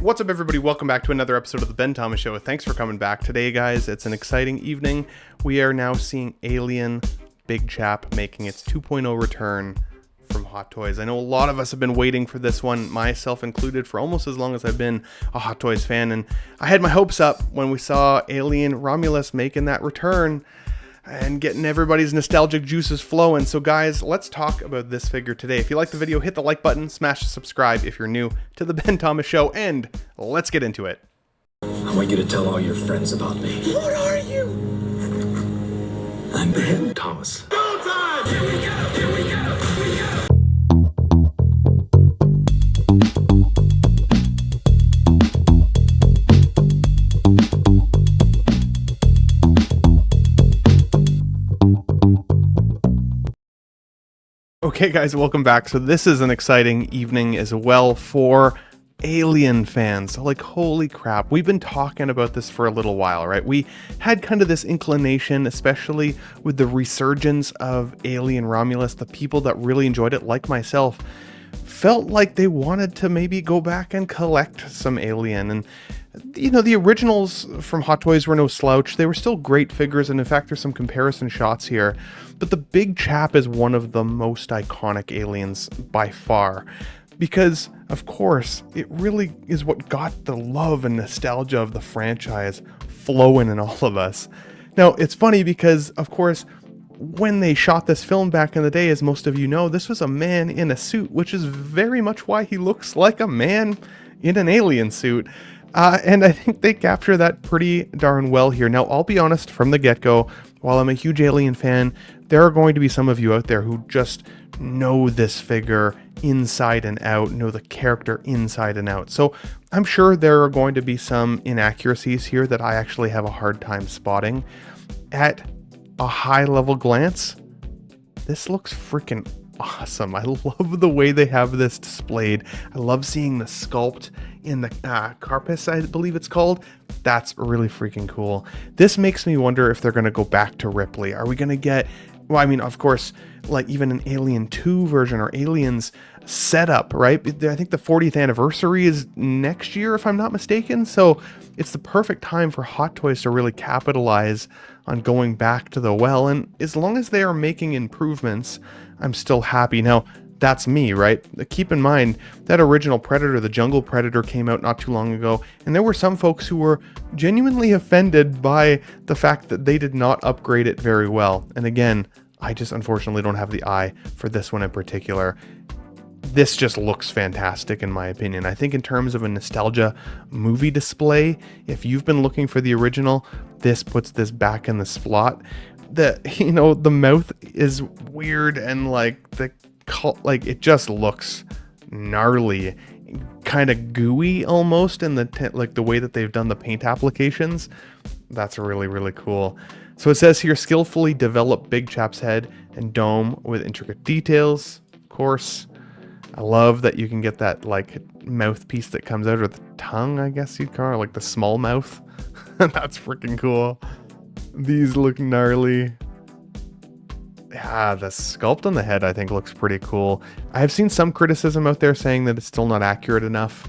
What's up, everybody? Welcome back to another episode of the Ben Thomas Show. Thanks for coming back today, guys. It's an exciting evening. We are now seeing Alien Big Chap making its 2.0 return from Hot Toys. I know a lot of us have been waiting for this one, myself included, for almost as long as I've been a Hot Toys fan, and I had my hopes up when we saw Alien Romulus making that return and getting everybody's nostalgic juices flowing. So guys, let's talk about this figure today. If you like the video, hit the like button, smash the subscribe if you're new to the Ben Thomas Show, and let's get into it. I want you to tell all your friends about me. What are you? I'm Ben Thomas. Go time! Here we go, here we go, here we go! Okay guys, welcome back. So this is an exciting evening as well for Alien fans. Like, holy crap, we've been talking about this for a little while, right? We had kind of this inclination, especially with the resurgence of Alien Romulus. The people that really enjoyed it, like myself, felt like they wanted to maybe go back and collect some Alien. And you know, the originals from Hot Toys were no slouch. They were still great figures, and in fact there's some comparison shots here. But the Big Chap is one of the most iconic Aliens by far, because of course it really is what got the love and nostalgia of the franchise flowing in all of us. Now it's funny because of course when they shot this film back in the day, as most of you know, this was a man in a suit, which is very much why he looks like a man in an alien suit. And I think they capture that pretty darn well here. Now, I'll be honest from the get-go, while I'm a huge Alien fan, there are going to be some of you out there who just know this figure inside and out, know the character inside and out. So I'm sure there are going to be some inaccuracies here that I actually have a hard time spotting. At a high-level glance, this looks freaking awesome. I love the way they have this displayed. I love seeing the sculpt in the carapace, I believe it's called. That's really freaking cool. This makes me wonder if they're going to go back to Ripley. Are we going to get, well, I mean, of course, like even an Alien 2 version or Aliens setup, right? I think the 40th anniversary is next year, if I'm not mistaken. So it's the perfect time for Hot Toys to really capitalize on going back to the well. And as long as they are making improvements, I'm still happy. Now, that's me, right? Keep in mind, that original Predator, the Jungle Predator, came out not too long ago, and there were some folks who were genuinely offended by the fact that they did not upgrade it very well. And again, I just unfortunately don't have the eye for this one in particular. This just looks fantastic in my opinion. I think in terms of a nostalgia movie display, if you've been looking for the original, this puts this back in the slot. The mouth is weird and like it just looks gnarly, kind of gooey almost in the way that they've done the paint applications. That's really, really cool. So it says here, skillfully develop Big Chap's head and dome with intricate details. Of course, I love that you can get that like mouthpiece that comes out of the tongue, I guess you'd call it, like the small mouth. That's freaking cool. These look gnarly. Yeah, the sculpt on the head I think looks pretty cool. I have seen some criticism out there saying that it's still not accurate enough.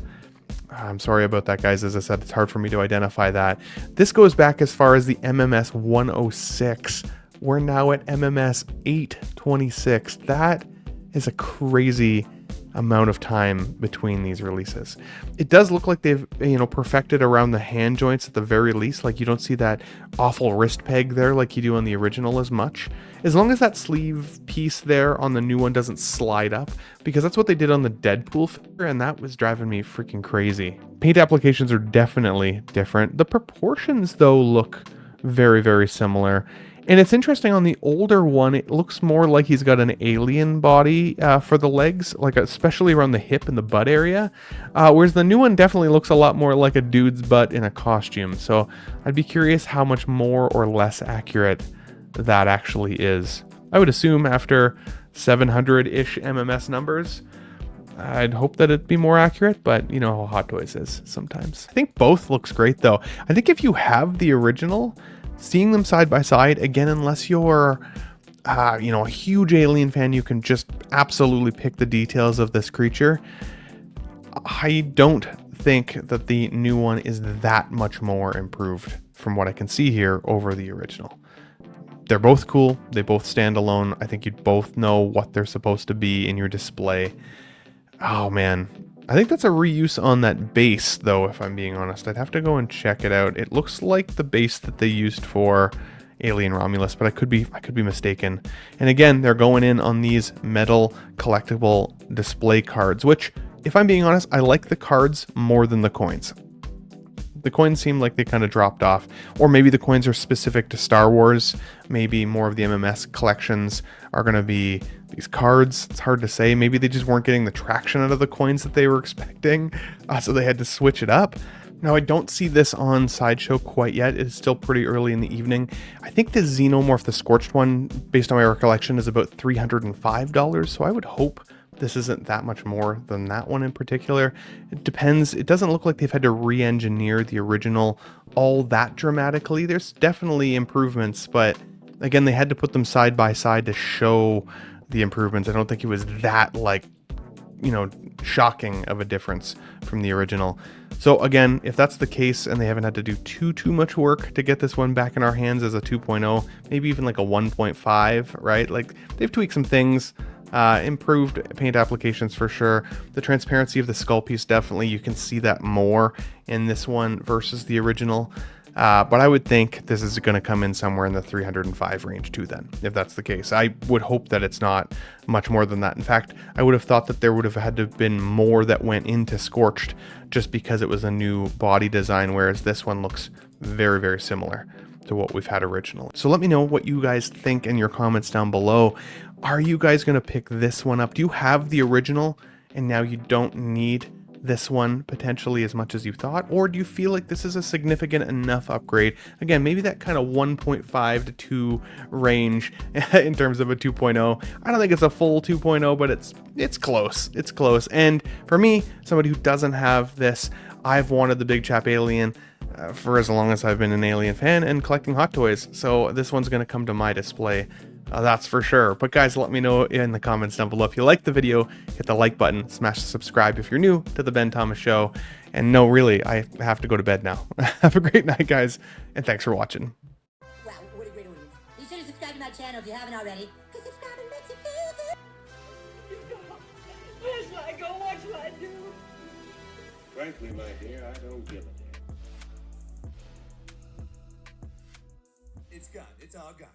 I'm sorry about that, guys. As I said, it's hard for me to identify that. This goes back as far as the MMS 106. We're now at MMS 826. That is a crazy amount of time between these releases. It does look like they've, perfected around the hand joints at the very least. Like you don't see that awful wrist peg there like you do on the original as much. As long as that sleeve piece there on the new one doesn't slide up, because that's what they did on the Deadpool figure, and that was driving me freaking crazy. Paint applications are definitely different. The proportions though look very, very similar. And it's interesting, on the older one, it looks more like he's got an alien body for the legs, like especially around the hip and the butt area. Whereas the new one definitely looks a lot more like a dude's butt in a costume. So I'd be curious how much more or less accurate that actually is. I would assume after 700-ish MMS numbers, I'd hope that it'd be more accurate, but you know how Hot Toys is sometimes. I think both looks great though. I think if you have the original, seeing them side by side, again, unless you're a huge Alien fan, you can just absolutely pick the details of this creature. I don't think that the new one is that much more improved from what I can see here over the original. They're both cool. They both stand alone. I think you'd both know what they're supposed to be in your display. Oh man, I think that's a reuse on that base though, if I'm being honest. I'd have to go and check it out. It looks like the base that they used for Alien Romulus, but I could be mistaken. And again, they're going in on these metal collectible display cards, which, if I'm being honest, I like the cards more than the coins. The coins seem like they kind of dropped off, or maybe the coins are specific to Star Wars. Maybe more of the MMS collections are going to be these cards. It's hard to say. Maybe they just weren't getting the traction out of the coins that they were expecting, so they had to switch it up. Now, I don't see this on Sideshow quite yet. It's still pretty early in the evening. I think the Xenomorph, the Scorched one, based on my recollection, is about $305, so I would hope this isn't that much more than that one in particular. It depends. It doesn't look like they've had to re-engineer the original all that dramatically. There's definitely improvements, but again, they had to put them side by side to show the improvements. I don't think it was that, like, you know, shocking of a difference from the original. So again, if that's the case and they haven't had to do too much work to get this one back in our hands as a 2.0, maybe even like a 1.5, right? Like, they've tweaked some things. Improved paint applications for sure. The transparency of the skull piece, definitely you can see that more in this one versus the original. But I would think this is going to come in somewhere in the 305 range too then, if that's the case. I would hope that it's not much more than that. In fact, I would have thought that there would have had to have been more that went into Scorched just because it was a new body design, whereas this one looks very, very similar to what we've had originally. So let me know what you guys think in your comments down below. Are you guys going to pick this one up? Do you have the original and now you don't need this one potentially as much as you thought? Or do you feel like this is a significant enough upgrade? Again, maybe that kind of 1.5 to 2 range in terms of a 2.0. I don't think it's a full 2.0, but it's close. It's close. And for me, somebody who doesn't have this, I've wanted the Big Chap Alien for as long as I've been an Alien fan and collecting Hot Toys. So this one's going to come to my display. That's for sure. But guys, let me know in the comments down below if you liked the video. Hit the like button, smash the subscribe if you're new to the Ben Thomas Show. And no, really, I have to go to bed now. Have a great night, guys, and thanks for watching. Wow, what a great audience. Be sure to subscribe to my channel if you haven't already, because subscribing makes you feel good. Where shall I go? What shall I do? Frankly, my dear, I don't give a damn. It's gone. It's all gone.